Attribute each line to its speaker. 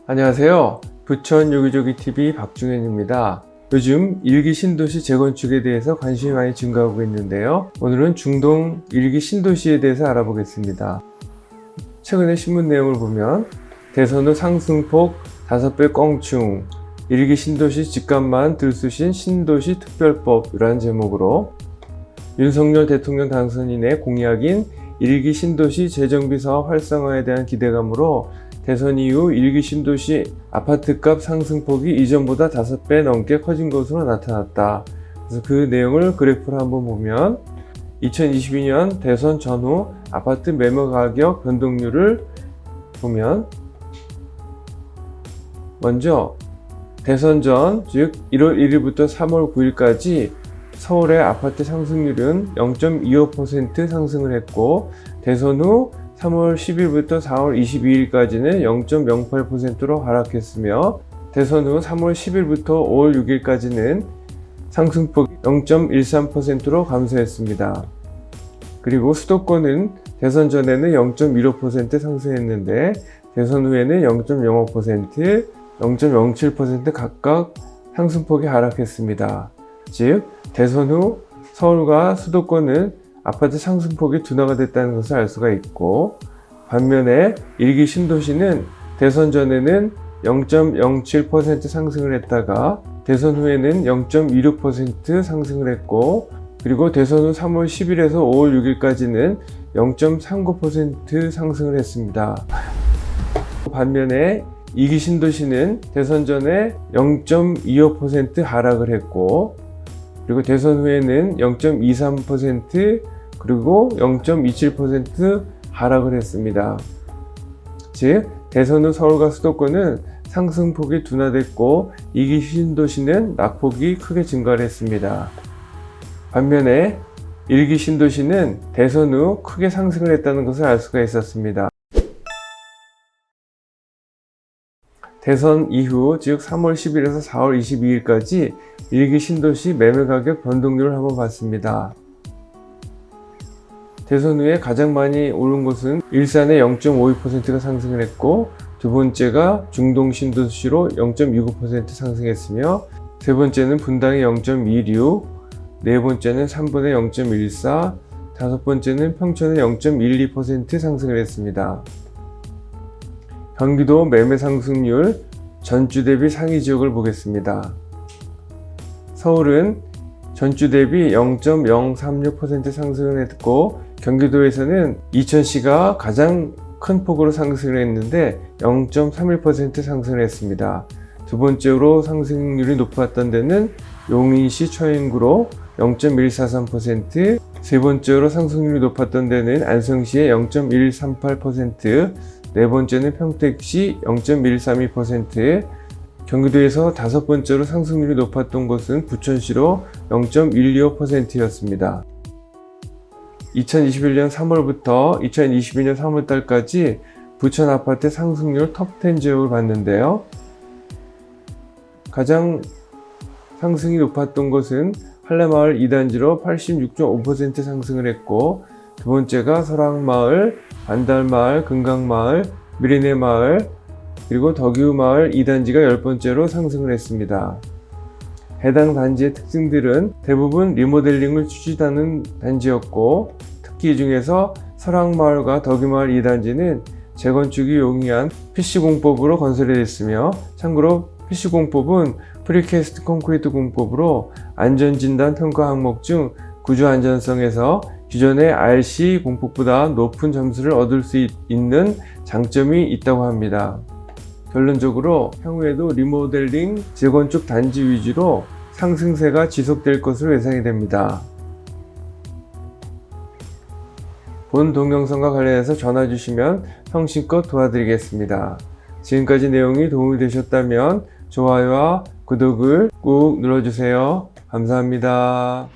Speaker 1: 안녕하세요. 부천 요기조기TV 박중현입니다. 요즘 일기 신도시 재건축에 대해서 관심이 많이 증가하고 있는데요. 오늘은 중동 일기 신도시에 대해서 알아보겠습니다. 최근에 신문 내용을 보면 대선후 상승폭 5배 껑충, 일기 신도시 집값만 들쑤신 신도시 특별법이라는 제목으로 윤석열 대통령 당선인의 공약인 일기 신도시 재정비 사업 활성화에 대한 기대감으로 대선 이후 일기 신도시 아파트값 상승폭이 이전보다 5배 넘게 커진 것으로 나타났다. 그래서 그 내용을 그래프로 한번 보면 2022년 대선 전후 아파트 매매 가격 변동률을 보면 먼저 대선 전, 즉 1월 1일부터 3월 9일까지 서울의 아파트 상승률은 0.25% 상승을 했고, 대선 후 3월 10일부터 4월 22일까지는 0.08%로 하락했으며, 대선 후 3월 10일부터 5월 6일까지는 상승폭이 0.13%로 감소했습니다. 그리고 수도권은 대선 전에는 0.15% 상승했는데 대선 후에는 0.05%, 0.07% 각각 상승폭이 하락했습니다. 즉, 대선 후 서울과 수도권은 아파트 상승폭이 둔화가 됐다는 것을 알 수가 있고, 반면에 일기 신도시는 대선 전에는 0.07% 상승을 했다가 대선 후에는 0.26% 상승을 했고, 그리고 대선 후 3월 10일에서 5월 6일까지는 0.39% 상승을 했습니다. 반면에 일기 신도시는 대선 전에 0.25% 하락을 했고, 그리고 대선 후에는 0.23% 그리고 0.27% 하락을 했습니다. 즉, 대선 후 서울과 수도권은 상승폭이 둔화됐고 일기 신도시는 낙폭이 크게 증가를 했습니다. 반면에 일기 신도시는 대선 후 크게 상승을 했다는 것을 알 수가 있었습니다. 대선 이후, 즉 3월 10일에서 4월 22일까지 일기 신도시 매매가격 변동률을 한번 봤습니다. 대선 후에 가장 많이 오른 곳은 일산의 0.52%가 상승을 했고, 두 번째가 중동 신도시로 0.29% 상승했으며, 세 번째는 분당의 0.26%, 네 번째는 3번의 0.14%, 다섯 번째는 평촌의 0.12% 상승을 했습니다. 경기도 매매 상승률 전주 대비 상위 지역을 보겠습니다. 서울은 전주 대비 0.036% 상승을 했고, 경기도에서는 이천시가 가장 큰 폭으로 상승을 했는데 0.31% 상승을 했습니다. 두 번째로 상승률이 높았던 데는 용인시 처인구로 0.143%, 세 번째로 상승률이 높았던 데는 안성시의 0.138%, 네 번째는 평택시 0.132%, 경기도에서 다섯 번째로 상승률이 높았던 곳은 부천시로 0.125%였습니다. 2021년 3월부터 2022년 3월달까지 부천 아파트 상승률 톱10 지역을 봤는데요. 가장 상승이 높았던 곳은 한라마을 2단지로 86.5% 상승을 했고, 두 번째가 설악마을, 반달마을, 금강마을, 미리네마을, 그리고 덕유마을 2단지가 10번째로 상승을 했습니다. 해당 단지의 특징들은 대부분 리모델링을 추진하는 단지였고, 특히 이 중에서 설악마을과 덕유마을 2단지는 재건축이 용이한 PC공법으로 건설이 됐으며, 참고로 PC공법은 프리캐스트 콘크리트 공법으로 안전진단 평가 항목 중 구조 안전성에서 기존의 RC 공법보다 높은 점수를 얻을 수 있는 장점이 있다고 합니다. 결론적으로 향후에도 리모델링, 재건축 단지 위주로 상승세가 지속될 것으로 예상이 됩니다. 본 동영상과 관련해서 전화 주시면 성심껏 도와드리겠습니다. 지금까지 내용이 도움이 되셨다면 좋아요와 구독을 꾹 눌러주세요. 감사합니다.